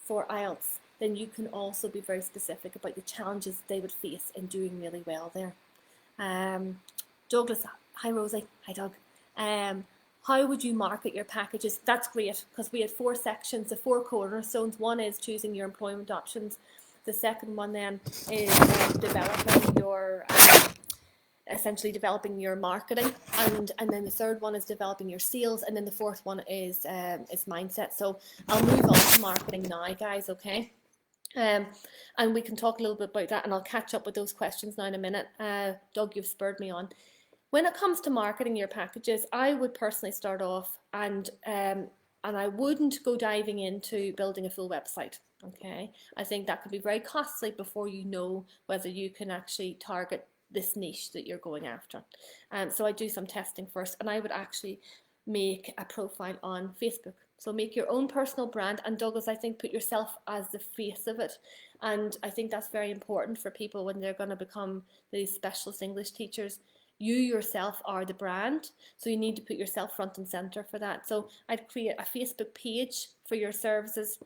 for IELTS, then you can also be very specific about the challenges they would face in doing really well there. Douglas, hi Rosie, hi Doug. How would you market your packages? That's great, because we had 4 sections, the 4 cornerstones. One is choosing your employment options. The second one then is developing your, essentially developing your marketing, and then the third one is developing your sales, and then the fourth one is mindset. So I'll move on to marketing now, guys, okay? And we can talk a little bit about that, and I'll catch up with those questions now in a minute. Doug, you've spurred me on. When it comes to marketing your packages, I would personally start off and I wouldn't go diving into building a full website. Okay, I think that could be very costly before you know whether you can actually target this niche that you're going after. So I do some testing first, and I would actually make a profile on Facebook. So make your own personal brand, and Douglas, I think put yourself as the face of it. And I think that's very important for people when they're going to become these specialist English teachers. You yourself are the brand, so you need to put yourself front and center for that. So I'd create a Facebook page for your services.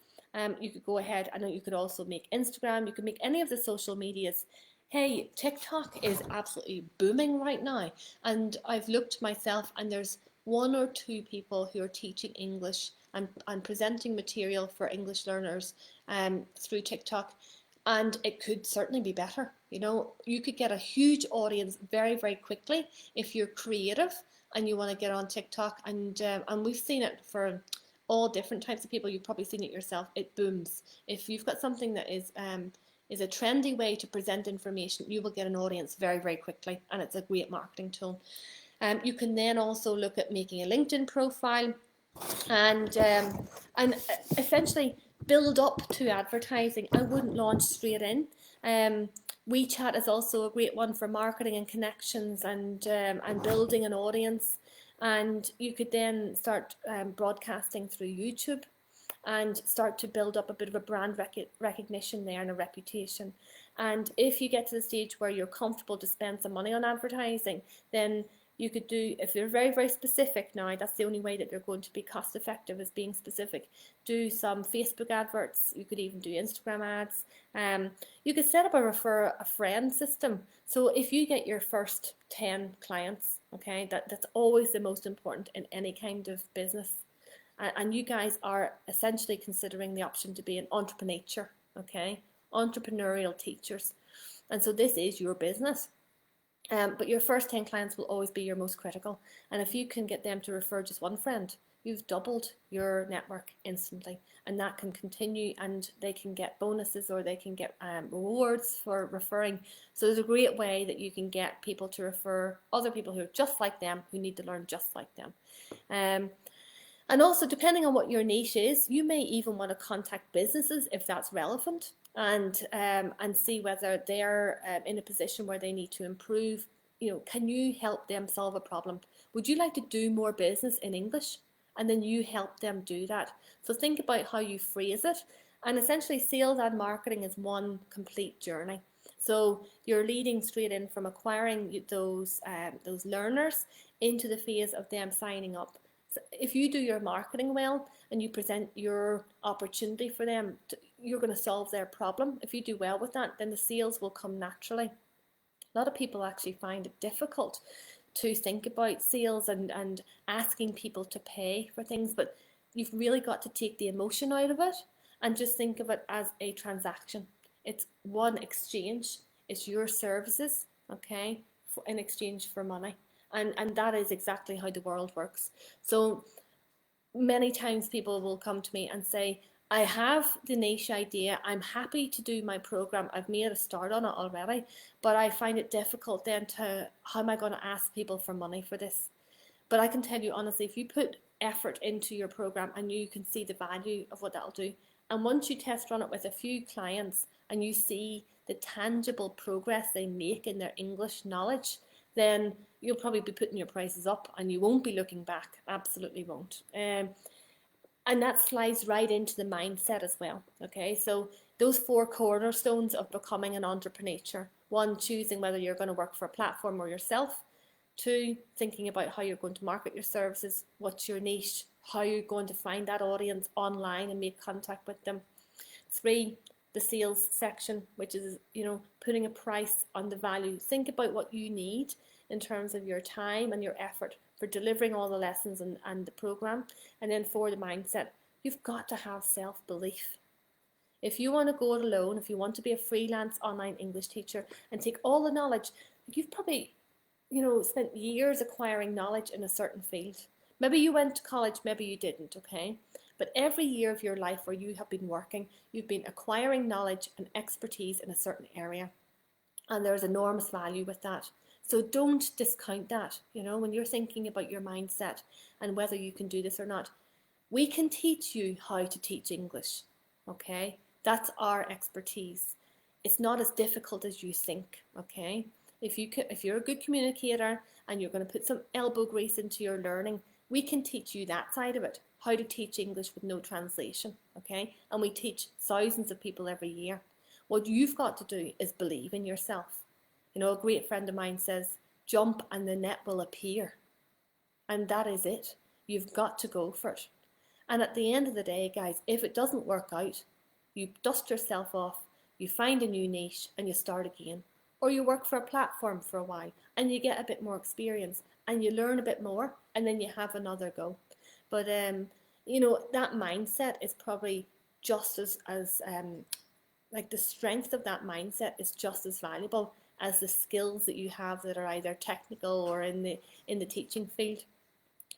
You could go ahead, and you could also make Instagram, you could make any of the social medias. Hey, TikTok is absolutely booming right now, and I've looked myself, and there's 1 or 2 people who are teaching English and presenting material for English learners through TikTok, and it could certainly be better. You know, you could get a huge audience very, very quickly if you're creative and you want to get on TikTok, and we've seen it for all different types of people. You've probably seen it yourself. It booms. If you've got something that is a trendy way to present information, you will get an audience very, very quickly, and it's a great marketing tool. You can then also look at making a LinkedIn profile, and essentially build up to advertising. I wouldn't launch straight in. WeChat is also a great one for marketing and connections, and building an audience. And you could then start broadcasting through YouTube and start to build up a bit of a brand recognition there and a reputation. And if you get to the stage where you're comfortable to spend some money on advertising, then you could do, if you're very, very specific now, that's the only way that they're going to be cost effective, is being specific. Do some Facebook adverts, you could even do Instagram ads. You could set up a refer a friend system. So if you get your first 10 clients, okay, that's always the most important in any kind of business. And you guys are essentially considering the option to be an entrepreneur, okay? entrepreneurial teachers. And so this is your business. But your first 10 clients will always be your most critical. And if you can get them to refer just one friend, you've doubled your network instantly. And that can continue, and they can get bonuses, or they can get rewards for referring. So there's a great way that you can get people to refer other people who are just like them, who need to learn just like them. And also, depending on what your niche is, you may even want to contact businesses if that's relevant, and see whether they're in a position where they need to improve. Can you help them solve a problem? Would you like to do more business in English? And then you help them do that. So think about how you phrase it. And essentially, sales and marketing is one complete journey. So you're leading straight in from acquiring those learners into the phase of them signing up. So if you do your marketing well and you present your opportunity for them, you're going to solve their problem. If you do well with that, then the sales will come naturally. A lot of people actually find it difficult to think about sales and asking people to pay for things, but you've really got to take the emotion out of it and just think of it as a transaction. It's one exchange. It's your services, okay, in exchange for money. And that is exactly how the world works. So many times people will come to me and say, I have the niche idea, I'm happy to do my program, I've made a start on it already, but I find it difficult then how am I going to ask people for money for this? But I can tell you honestly, if you put effort into your program and you can see the value of what that'll do, and once you test run it with a few clients and you see the tangible progress they make in their English knowledge, then you'll probably be putting your prices up and you won't be looking back. Absolutely won't. And that slides right into the mindset as well. Okay, so those 4 cornerstones of becoming an entrepreneur: 1, choosing whether you're going to work for a platform or yourself; 2, thinking about how you're going to market your services, what's your niche, how you're going to find that audience online and make contact with them; 3, the sales section, which is, putting a price on the value. Think about what you need in terms of your time and your effort for delivering all the lessons and the program. And then 4, the mindset. You've got to have self-belief. If you want to go it alone, if you want to be a freelance online English teacher and take all the knowledge, you've probably, spent years acquiring knowledge in a certain field. Maybe you went to college, maybe you didn't, okay? But every year of your life where you have been working, you've been acquiring knowledge and expertise in a certain area. And there's enormous value with that. So don't discount that, when you're thinking about your mindset and whether you can do this or not. We can teach you how to teach English, okay? That's our expertise. It's not as difficult as you think, okay? If you're a good communicator and you're going to put some elbow grease into your learning, we can teach you that side of it, how to teach English with no translation, okay? And we teach thousands of people every year. What you've got to do is believe in yourself. A great friend of mine says, jump and the net will appear. And that is it. You've got to go for it. And at the end of the day, guys, if it doesn't work out, you dust yourself off, you find a new niche and you start again. Or you work for a platform for a while and you get a bit more experience and you learn a bit more and then you have another go. But, that mindset is probably just as the strength of that mindset is just as valuable as the skills that you have that are either technical or in the teaching field.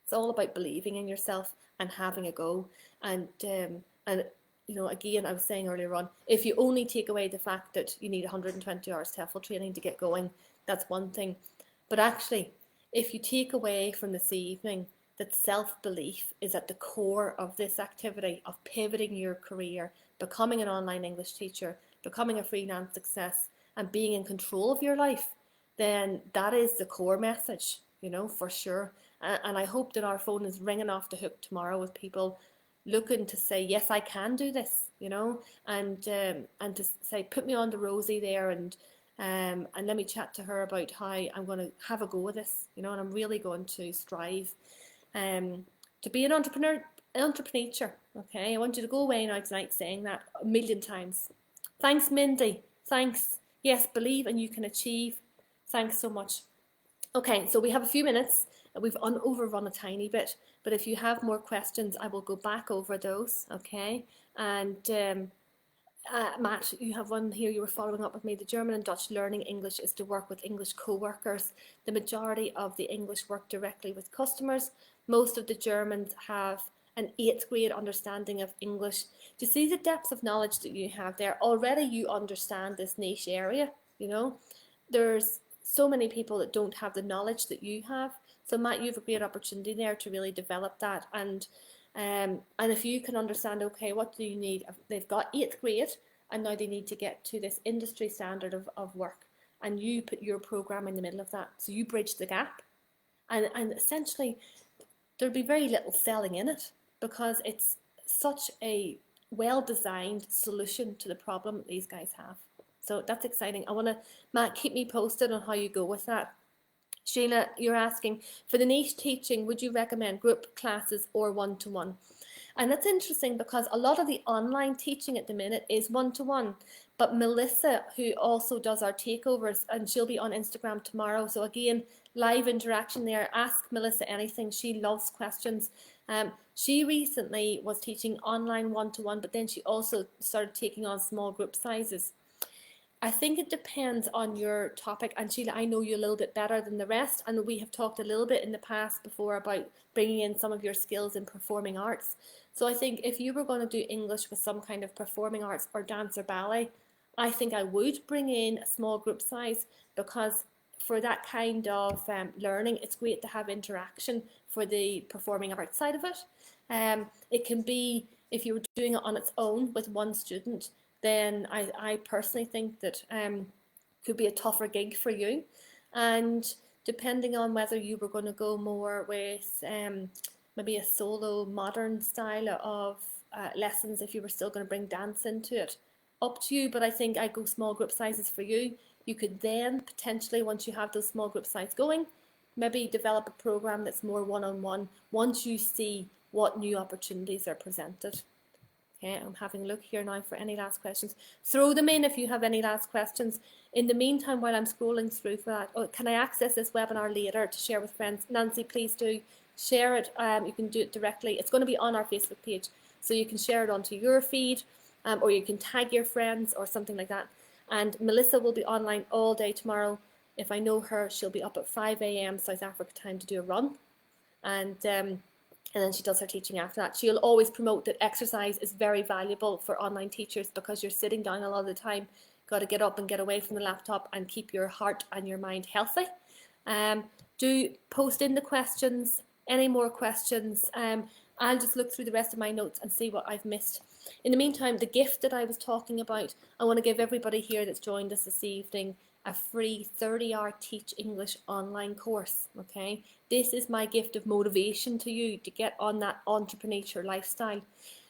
It's all about believing in yourself and having a go. And again, I was saying earlier on, if you only take away the fact that you need 120 hours TEFL training to get going, that's one thing. But actually, if you take away from this evening that self-belief is at the core of this activity of pivoting your career, becoming an online English teacher, becoming a freelance success, and being in control of your life, then that is the core message, for sure. And I hope that our phone is ringing off the hook tomorrow with people looking to say, yes, I can do this, and to say, put me on to Rosie there and let me chat to her about how I'm going to have a go with this, and I'm really going to strive to be an entrepreneur, okay? I want you to go away now tonight saying that a million times. Thanks, Mindy. Thanks. Yes, believe and you can achieve. Thanks so much. Okay, so we have a few minutes. We've overrun a tiny bit, but if you have more questions, I will go back over those, okay? And Matt, you have one here, you were following up with me. The German and Dutch learning English is to work with English co-workers. The majority of the English work directly with customers. Most of the Germans have an 8th grade understanding of English. Do you see the depth of knowledge that you have there? Already you understand this niche area, you know. There's so many people that don't have the knowledge that you have. So Matt, you have a great opportunity there to really develop that. And if you can understand, okay, what do you need? They've got 8th grade and now they need to get to this industry standard of work. And you put your program in the middle of that. So you bridge the gap. And essentially, there'll be very little selling in it because it's such a well-designed solution to the problem that these guys have. So that's exciting. Matt, keep me posted on how you go with that. Shayla, you're asking, for the niche teaching, would you recommend group classes or one-to-one? And that's interesting because a lot of the online teaching at the minute is one-to-one. But Melissa, who also does our takeovers, and she'll be on Instagram tomorrow. So again, live interaction there. Ask Melissa anything. She loves questions. She recently was teaching online one-to-one, but then she also started taking on small group sizes. I think it depends on your topic, and Sheila, I know you a little bit better than the rest, and we have talked a little bit in the past before about bringing in some of your skills in performing arts. So I think if you were going to do English with some kind of performing arts or dance or ballet, I think I would bring in a small group size, because for that kind of learning, it's great to have interaction for the performing arts side of it. It can be, if you were doing it on its own with one student, then I personally think that could be a tougher gig for you. And depending on whether you were going to go more with maybe a solo modern style of lessons, if you were still going to bring dance into it, up to you. But I think I go small group sizes for you. You could then potentially, once you have those small group sizes going, maybe develop a program that's more one-on-one once you see what new opportunities are presented. Okay, I'm having a look here now for any last questions. Throw them in if you have any last questions. In the meantime, while I'm scrolling through for that, can I access this webinar later to share with friends? Nancy, please do share it. You can do it directly. It's going to be on our Facebook page, so you can share it onto your feed, or you can tag your friends or something like that. And Melissa will be online all day tomorrow. If I know her, she'll be up at 5 a.m. South Africa time to do a run. And then she does her teaching after that. She'll always promote that exercise is very valuable for online teachers because you're sitting down a lot of the time. Got to get up and get away from the laptop and keep your heart and your mind healthy. Do post in the questions, any more questions. I'll just look through the rest of my notes and see what I've missed. In the meantime, the gift that I was talking about, I want to give everybody here that's joined us this evening a free 30-hour Teach English online course, okay? This is my gift of motivation to you to get on that entrepreneurial lifestyle.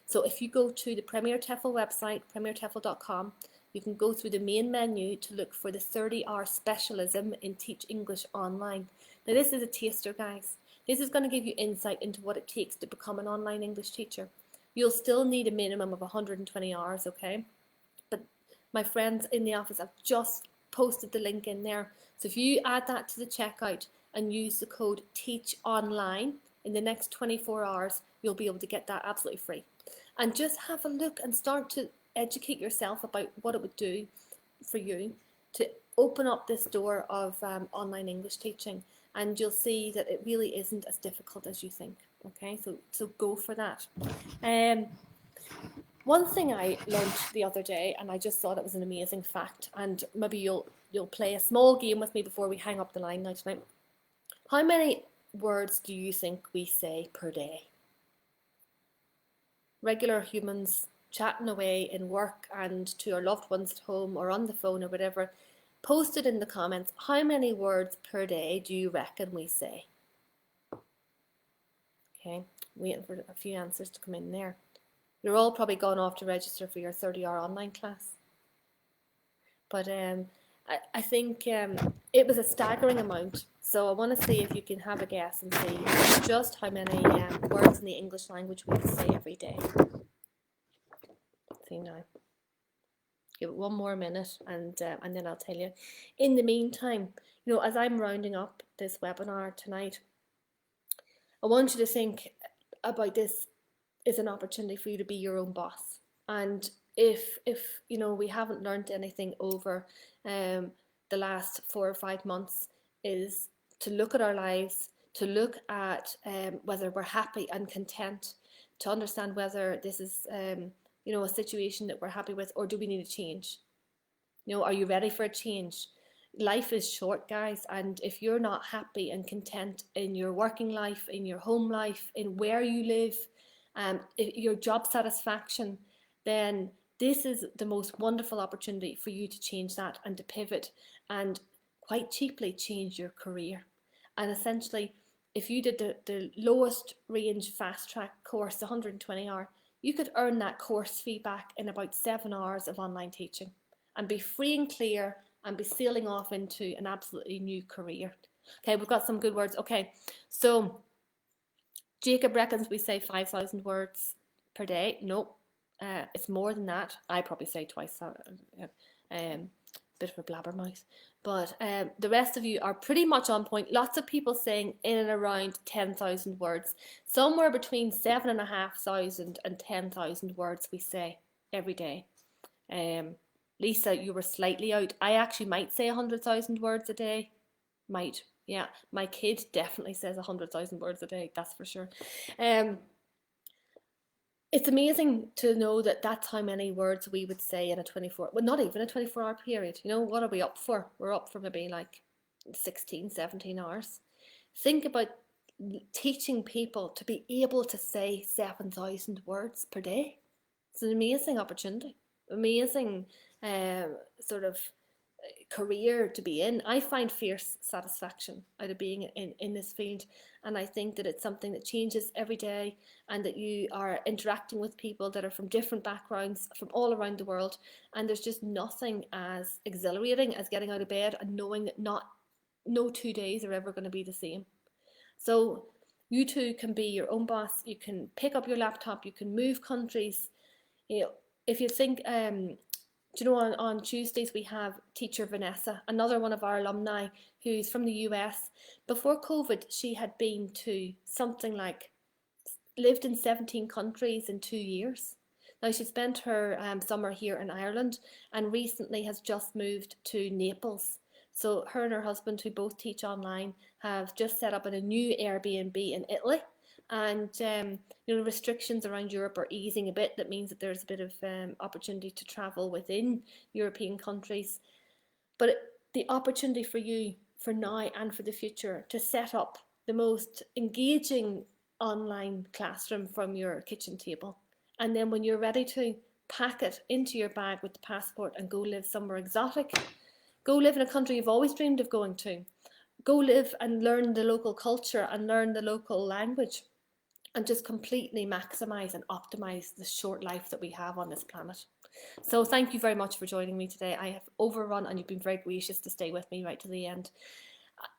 So if you go to the Premier TEFL website, premiertefl.com, you can go through the main menu to look for the 30-hour specialism in Teach English online. Now this is a taster, guys. This is going to give you insight into what it takes to become an online English teacher. You'll still need a minimum of 120 hours, okay? But my friends in the office have just posted the link in there. So if you add that to the checkout and use the code TEACHONLINE in the next 24 hours, you'll be able to get that absolutely free. And just have a look and start to educate yourself about what it would do for you to open up this door of online English teaching. And you'll see that it really isn't as difficult as you think. Okay, so go for that. One thing I learned the other day, and I just thought it was an amazing fact, and maybe you'll play a small game with me before we hang up the line now tonight. How many words do you think we say per day? Regular humans chatting away in work and to our loved ones at home or on the phone or whatever. Post it in the comments. How many words per day do you reckon we say? Okay, waiting for a few answers to come in there. You're all probably gone off to register for your 30-hour online class. But I think it was a staggering amount. So I want to see if you can have a guess and see just how many words in the English language we say every day. Let's see now. Give it one more minute and then I'll tell you. In the meantime, you know, as I'm rounding up this webinar tonight, I want you to think about this as an opportunity for you to be your own boss. And if you know, we haven't learned anything over the last 4 or 5 months, is to look at our lives, to look at whether we're happy and content, to understand whether this is you know, a situation that we're happy with, or do we need a change. You know, are you ready for a change? Life is short, guys, and if you're not happy and content in your working life, in your home life, in where you live, your job satisfaction, then this is the most wonderful opportunity for you to change that and to pivot and quite cheaply change your career. And essentially, if you did the lowest range fast track course, 120 hour, you could earn that course fee back in about 7 hours of online teaching and be free and clear and be sailing off into an absolutely new career. Okay, we've got some good words. Okay, so Jacob reckons we say 5,000 words per day. Nope, it's more than that. I probably say twice that. Bit of a blabbermouth. But the rest of you are pretty much on point. Lots of people saying in and around 10,000 words. Somewhere between 7,500 and 10,000 words we say every day. Lisa, you were slightly out. I actually might say 100,000 words a day. Might. Yeah, my kid definitely says 100,000 words a day, that's for sure. It's amazing to know that that's how many words we would say in a 24, well, not even a 24-hour period. You know, what are we up for? We're up for maybe like 16, 17 hours. Think about teaching people to be able to say 7,000 words per day. It's an amazing opportunity, amazing sort of career to be in. I find fierce satisfaction out of being in this field, and I think that it's something that changes every day, and that you are interacting with people that are from different backgrounds from all around the world, and there's just nothing as exhilarating as getting out of bed and knowing that no 2 days are ever going to be the same. So you too can be your own boss. You can pick up your laptop, you can move countries. You know, if you think do you know, on Tuesdays we have teacher Vanessa, another one of our alumni who's from the US. Before COVID, she had been to something like, lived in 17 countries in 2 years. Now she spent her summer here in Ireland and recently has just moved to Naples. So her and her husband, who both teach online, have just set up in a new Airbnb in Italy. And you know, restrictions around Europe are easing a bit. That means that there's a bit of opportunity to travel within European countries. But the opportunity for you for now and for the future to set up the most engaging online classroom from your kitchen table. And then when you're ready to, pack it into your bag with the passport and go live somewhere exotic. Go live in a country you've always dreamed of going to. Go live and learn the local culture and learn the local language, and just completely maximize and optimize the short life that we have on this planet. So thank you very much for joining me today. I have overrun and you've been very gracious to stay with me right to the end.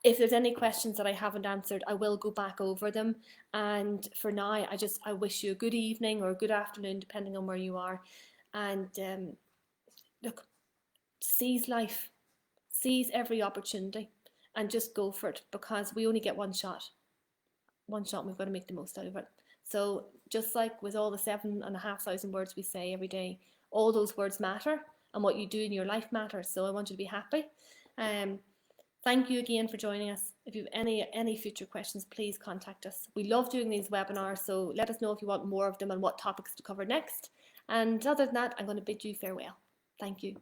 If there's any questions that I haven't answered, I will go back over them. And for now, I wish you a good evening or a good afternoon, depending on where you are. And look, seize life, seize every opportunity, and just go for it, because we only get one shot. And we've got to make the most out of it. So just like with all the 7,500 words we say every day, all those words matter, and what you do in your life matters. So I want you to be happy. Thank you again for joining us. If you have any future questions, please contact us. We love doing these webinars, so let us know if you want more of them and what topics to cover next. And other than that, I'm going to bid you farewell. Thank you.